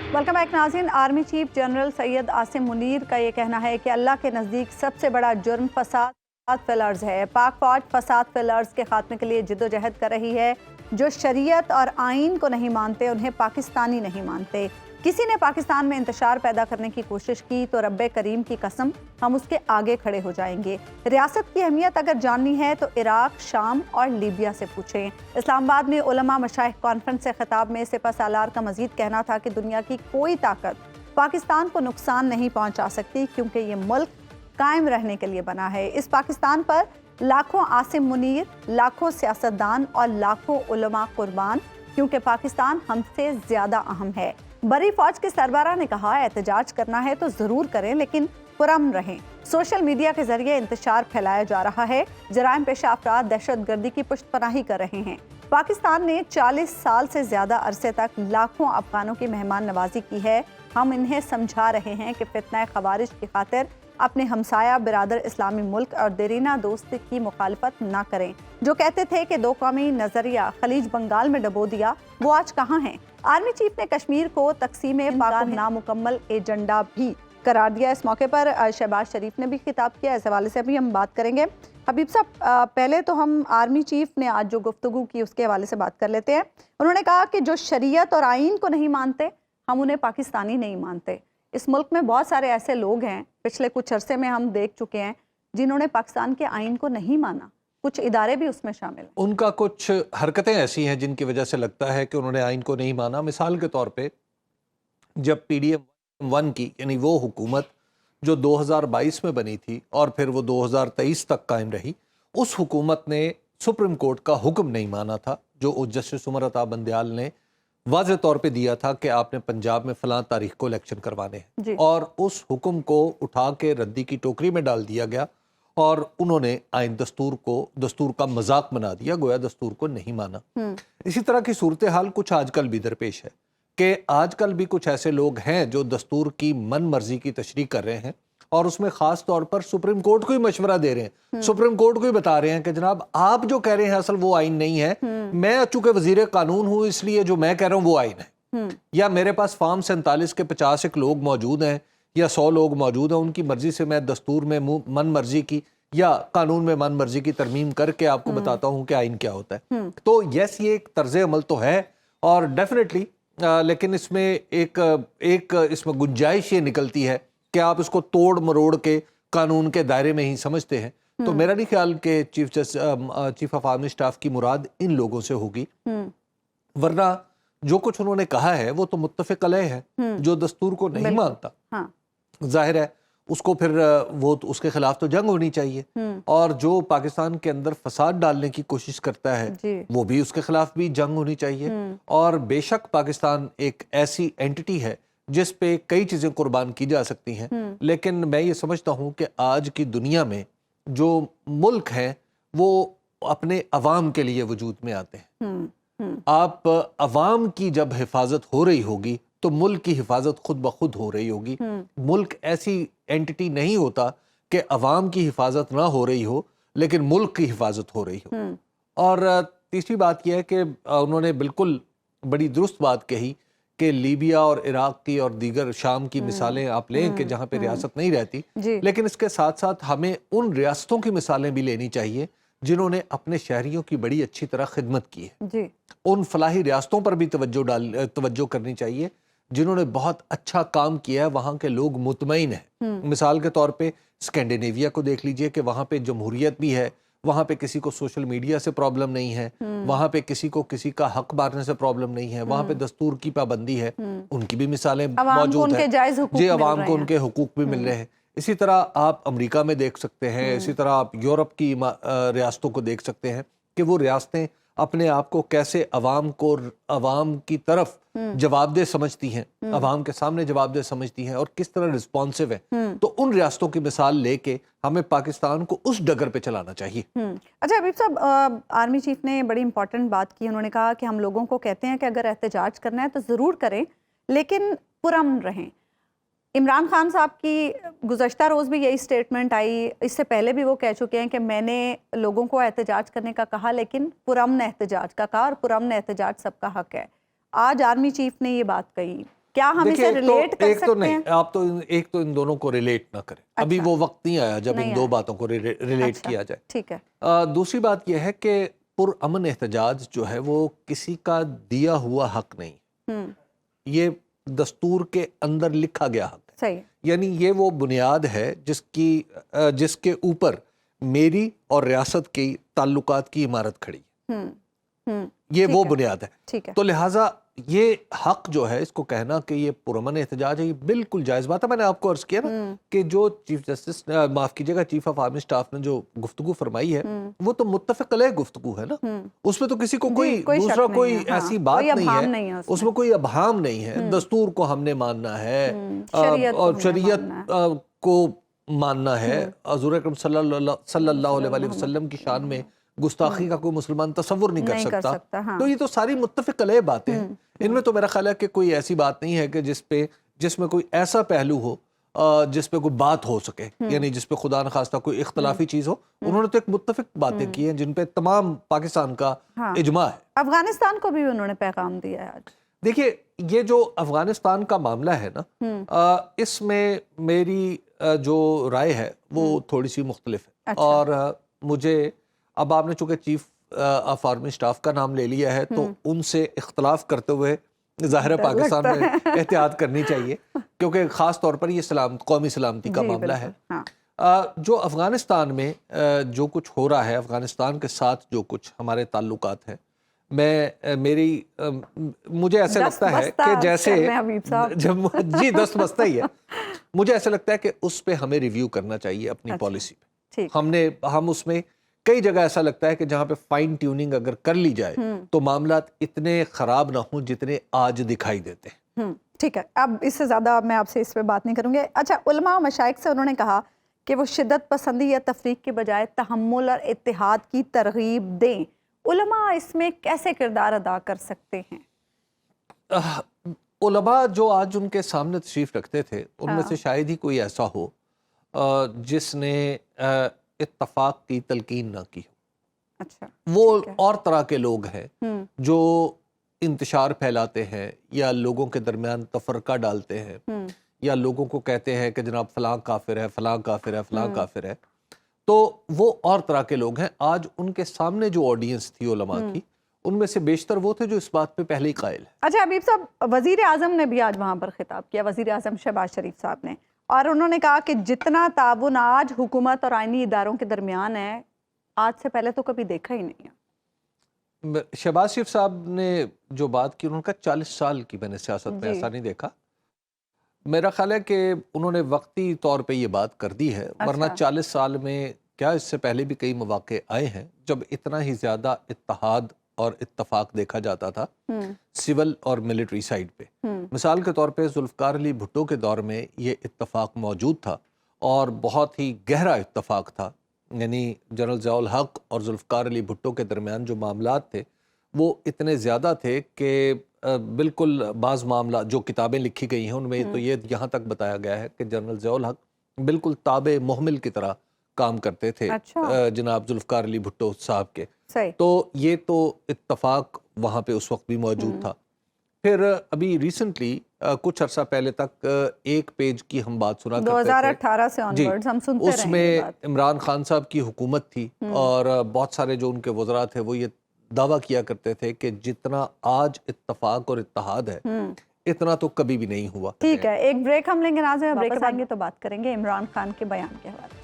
Welcome back नाज़रीन। Army chief general Syed Asim Munir का ये कहना है कि अल्लाह के नज़दीक सबसे बड़ा जुर्म फसाद फैलर्स है। पाक फौज फसाद फैलर्स के खात्मे के लिए जिद्दोजहद कर रही है। जो शरीयत और आइन को नहीं मानते उन्हें पाकिस्तानी नहीं मानते। किसी ने पाकिस्तान में इंतशार पैदा करने की कोशिश की तो रब्बे करीम की कसम हम उसके आगे खड़े हो जाएंगे। रियासत की अहमियत अगर जाननी है तो इराक, शाम और लीबिया से पूछें। इस्लामाबाद में उलमा मशाइख कॉन्फ्रेंस से खिताब में सिपह सालार का मजीद कहना था कि दुनिया की कोई ताकत पाकिस्तान को नुकसान नहीं पहुंचा सकती, क्योंकि ये मुल्क कायम रहने के लिए बना है। इस पाकिस्तान पर लाखों आसिम मुनीर, लाखों सियासतदान और लाखों उलमा कुर्बान, क्योंकि पाकिस्तान हमसे ज्यादा अहम है। बरी फौज के सरबराह ने कहा, एहतजाज करना है तो जरूर करें लेकिन पुरअमन रहें। सोशल मीडिया के जरिए इंतशार फैलाया जा रहा है। जराइम पेशा अफराद दहशतगर्दी की पुष्टपनाही कर रहे हैं। पाकिस्तान ने 40 साल से ज्यादा अरसे तक लाखों अफगानों की मेहमान नवाजी की है। हम इन्हें समझा रहे हैं कि फितना खवारिज की खातिर अपने हमसाया बिरादर इस्लामी मुल्क और देरीना दोस्त की मुखालफत ना करें। जो कहते थे कि दो कौमी नजरिया खलीज बंगाल में डबो दिया, वो आज कहाँ हैं? आर्मी चीफ ने कश्मीर को तकसीम पाक नामुकम्मल एजेंडा भी करार दिया। इस मौके पर शहबाज शरीफ ने भी खिताब किया। इस हवाले से भी हम बात करेंगे। हबीब साहब, पहले तो हम आर्मी चीफ ने आज जो गुफ्तगू की उसके हवाले से बात कर लेते हैं। उन्होंने कहा कि जो शरीयत और आइन को नहीं मानते हम उन्हें पाकिस्तानी नहीं मानते। इस मुल्क में बहुत सारे ऐसे लोग हैं, पिछले कुछ अरसे में हम देख चुके हैं, जिन्होंने पाकिस्तान के आइन को नहीं माना। कुछ इदारे भी उसमें शामिल हैं। उनका कुछ हरकतें ऐसी हैं जिनकी वजह से लगता है कि उन्होंने आइन को नहीं माना। मिसाल के तौर पे जब PDM-1 की यानी वो हुकूमत जो 2022 में बनी थी और फिर वो 2023 तक कायम रही, उस हुकूमत ने सुप्रीम कोर्ट का हुक्म नहीं माना था जो जस्टिस उमर अता बंदयाल ने वाज़ेह तौर पे दिया था कि आपने पंजाब में फलां तारीख को इलेक्शन करवाने हैं, और उस हुक्म को उठा के रद्दी की टोकरी में डाल दिया गया और उन्होंने आइन दस्तूर का मजाक बना दिया, गोया दस्तूर को नहीं माना। इसी तरह की सूरत हाल कुछ आजकल भी दरपेश है कि आजकल भी कुछ ऐसे लोग हैं जो दस्तूर की मन मर्जी की तशरीह कर रहे हैं और उसमें खास तौर पर सुप्रीम कोर्ट को ही मशवरा दे रहे हैं, सुप्रीम कोर्ट को ही बता रहे हैं कि जनाब आप जो कह रहे हैं असल वो आइन नहीं है, मैं चूंकि वजीर कानून हूं इसलिए जो मैं कह रहा हूं वो आइन है। या मेरे पास फार्म 47 के 50 लोग मौजूद हैं या 100 लोग मौजूद हैं, उनकी मर्जी से मैं दस्तूर में मन मर्जी की या कानून में मन मर्जी की तरमीम करके आपको बताता हूं कि आइन क्या होता है। तो यस, ये एक तर्ज अमल तो है और डेफिनेटली, लेकिन इसमें एक इसमें गुंजाइश ये निकलती है कि आप इसको तोड़ मरोड़ के कानून के दायरे में ही समझते हैं। तो मेरा नहीं ख्याल कि चीफ ऑफ आर्मी स्टाफ की मुराद इन लोगों से होगी, वरना जो कुछ उन्होंने कहा है वो तो मुत्तफिक अलैह है। जो दस्तूर को नहीं मानता, जाहिर है उसको फिर वो तो उसके खिलाफ तो जंग होनी चाहिए, और जो पाकिस्तान के अंदर फसाद डालने की कोशिश करता है वो भी उसके खिलाफ भी जंग होनी चाहिए। और बेशक पाकिस्तान एक ऐसी एंटिटी है जिस पे कई चीजें कुर्बान की जा सकती हैं, लेकिन मैं ये समझता हूं कि आज की दुनिया में जो मुल्क हैं वो अपने अवाम के लिए वजूद में आते हैं। आप अवाम की जब हिफाजत हो रही होगी तो मुल्क की हिफाजत खुद ब खुद हो रही होगी। मुल्क ऐसी एंटिटी नहीं होता कि अवाम की हिफाजत ना हो रही हो लेकिन मुल्क की हिफाजत हो रही हो। और तीसरी बात यह है कि उन्होंने बिल्कुल बड़ी दुरुस्त बात कही कि लीबिया और इराक की और दीगर शाम की मिसालें आप लें कि जहाँ पे रियासत नहीं रहती, लेकिन इसके साथ साथ हमें उन रियासतों की मिसालें भी लेनी चाहिए जिन्होंने अपने शहरियों की बड़ी अच्छी तरह खिदमत की है। उन फलाही रियासतों पर भी तवज्जो करनी चाहिए जिन्होंने बहुत अच्छा काम किया है, वहाँ के लोग मुतमईन हैं। मिसाल के तौर पे स्कैंडिनेविया को देख लीजिए कि वहाँ पे जमहूरियत भी है, वहाँ पे किसी को सोशल मीडिया से प्रॉब्लम नहीं है, वहाँ पे किसी को किसी का हक मारने से प्रॉब्लम नहीं है, वहाँ पे दस्तूर की पाबंदी है, उनकी भी मिसालें मौजूद हैं जी, अवाम को उनके हुकूक भी मिल रहे हैं। इसी तरह आप अमेरिका में देख सकते हैं, इसी तरह आप यूरोप की रियासतों को देख सकते हैं कि वो रियासतें अपने आप को कैसे अवाम की तरफ जवाबदेह समझती हैं, अवाम के सामने जवाबदेह समझती हैं और किस तरह रिस्पॉन्सिव है। तो उन रियासतों की मिसाल लेके हमें पाकिस्तान को उस डगर पे चलाना चाहिए। अच्छा हबीब साहब, आर्मी चीफ ने बड़ी इंपॉर्टेंट बात की। उन्होंने कहा कि हम लोगों को कहते हैं कि अगर एहतजाज करना है तो ज़रूर करें लेकिन पुरअमन रहें। इमरान खान साहब की गुज़श्ता रोज़ भी यही स्टेटमेंट आई, इससे पहले भी वो कह चुके हैं कि मैंने लोगों को एहतजाज करने का कहा लेकिन पुरअमन एहतजाज का कहा, और पुरअमन एहतजाज सबका हक है। आज आर्मी चीफ ने ये बात कही, کیا ہم اسے ریلیٹ کر سکتے ہیں؟ آپ تو ایک تو ان دونوں کو ریلیٹ نہ کریں، ابھی وہ وقت نہیں آیا جب ان دو باتوں کو ریلیٹ کیا جائے. ٹھیک ہے. دوسری بات یہ ہے کہ پرامن احتجاج جو ہے وہ کسی کا دیا ہوا حق نہیں، یہ دستور کے اندر لکھا گیا حق ہے. صحیح. یعنی یہ وہ بنیاد ہے جس کے اوپر میری اور ریاست کی تعلقات کی عمارت کھڑی ہے. یہ وہ بنیاد ہے. تو لہٰذا یہ حق جو ہے اس کو کہنا کہ یہ پرامن احتجاج ہے، یہ بالکل جائز بات ہے. میں نے آپ کو عرض کیا نا کہ جو چیف جسٹس معاف کیجیے گا چیف آف آرمی سٹاف نے جو گفتگو فرمائی ہے وہ تو متفق علیہ گفتگو ہے نا، اس میں تو کسی کو کوئی دوسرا کوئی ایسی بات نہیں ہے، اس میں کوئی ابہام نہیں ہے. دستور کو ہم نے ماننا ہے اور شریعت کو ماننا ہے. حضور اکرم صلی اللہ علیہ وسلم کی شان میں گستاخی کا کوئی مسلمان تصور نہیں کر سکتا. تو یہ تو ساری متفق علیہ باتیں ہیں. ان میں تو میرا خیال ہے کہ کوئی ایسی بات نہیں ہے کہ جس میں کوئی ایسا پہلو ہو جس پہ کوئی بات ہو سکے، یعنی جس پہ خدا نخواستہ کوئی اختلافی چیز ہو. انہوں نے تو ایک متفق باتیں کی ہیں جن پہ تمام پاکستان کا اجماع ہے. افغانستان کو بھی انہوں نے پیغام دیا ہے آج. دیکھیے یہ جو افغانستان کا معاملہ ہے نا، اس میں میری جو رائے ہے وہ تھوڑی سی مختلف ہے. اور مجھے اب آپ نے چونکہ چیف آف آرمی سٹاف کا نام لے لیا ہے تو ان سے اختلاف کرتے ہوئے ظاہر ہے پاکستان میں احتیاط کرنی چاہیے، کیونکہ خاص طور پر یہ قومی سلامتی کا معاملہ ہے. جو افغانستان میں جو کچھ ہو رہا ہے، افغانستان کے ساتھ جو کچھ ہمارے تعلقات ہیں، مجھے ایسے لگتا ہے کہ جیسے جی دست بستہ ہی ہے. مجھے ایسے لگتا ہے کہ اس پہ ہمیں ریویو کرنا چاہیے اپنی پالیسی پہ. ہم اس میں کئی جگہ ایسا لگتا ہے کہ جہاں پہ فائن ٹیوننگ اگر کر لی جائے تو معاملات اتنے خراب نہ ہوں جتنے آج دکھائی دیتے ہیں. ٹھیک ہے، اب اس سے زیادہ میں آپ سے اس پہ بات نہیں کروں گے. اچھا، علماء و مشائخ سے انہوں نے کہا کہ وہ شدت پسندی یا تفریق کے بجائے تحمل اور اتحاد کی ترغیب دیں. علماء اس میں کیسے کردار ادا کر سکتے ہیں؟ علماء جو آج ان کے سامنے تشریف رکھتے تھے ان میں سے شاید ہی کوئی ایسا ہو جس نے اتفاق کی تلقین نہ کی. اچھا، وہ اور طرح کے لوگ ہیں جو انتشار پھیلاتے ہیں یا لوگوں کے درمیان تفرقہ ڈالتے ہیں یا لوگوں کو کہتے ہیں کہ جناب فلاں کافر ہے، فلاں کافر ہے، فلاں کافر ہے. تو وہ اور طرح کے لوگ ہیں. آج ان کے سامنے جو آڈینس تھی علماء کی، ان میں سے بیشتر وہ تھے جو اس بات پہ پہلے ہی قائل ہے. اچھا حبیب صاحب، وزیر اعظم نے بھی آج وہاں پر خطاب کیا، وزیر اعظم شہباز شریف صاحب نے، اور انہوں نے کہا کہ جتنا تعاون آج حکومت اور آئینی اداروں کے درمیان ہے آج سے پہلے تو کبھی دیکھا ہی نہیں ہے. شہباز شریف صاحب نے جو بات کی، انہوں نے کہا 40 سال کی میں نے سیاست میں ایسا نہیں دیکھا. میرا خیال ہے کہ انہوں نے وقتی طور پہ یہ بات کر دی ہے، ورنہ 40 سال میں کیا اس سے پہلے بھی کئی مواقع آئے ہیں جب اتنا ہی زیادہ اتحاد اور اتفاق دیکھا جاتا تھا سول اور ملٹری سائیڈ پہ. مثال کے طور پہ ذوالفقار علی بھٹو کے دور میں یہ اتفاق موجود تھا اور بہت ہی گہرا اتفاق تھا. یعنی جنرل ضیاء الحق اور ذوالفقار علی بھٹو کے درمیان جو معاملات تھے وہ اتنے زیادہ تھے کہ بالکل بعض معاملات جو کتابیں لکھی گئی ہیں ان میں تو یہ یہاں تک بتایا گیا ہے کہ جنرل ضیاء الحق بالکل تابع محمل کی طرح کام کرتے تھے جناب ذوالفقار علی بھٹو صاحب کے. تو یہ تو اتفاق وہاں پہ اس وقت بھی موجود تھا. پھر ابھی ریسنٹلی کچھ عرصہ پہلے تک ایک پیج کی ہم بات سنا کرتے تھے 2018 سے آنورڈز ہم سنتے رہے. اس میں عمران خان صاحب کی حکومت تھی اور بہت سارے جو ان کے وزراء تھے وہ یہ دعویٰ کیا کرتے تھے کہ جتنا آج اتفاق اور اتحاد ہے اتنا تو کبھی بھی نہیں ہوا. ٹھیک ہے، ایک بریک ہم لیں گے ناظرین، بریک آئیں گے تو بات کریں گے عمران خان کے بیان کے حوالے.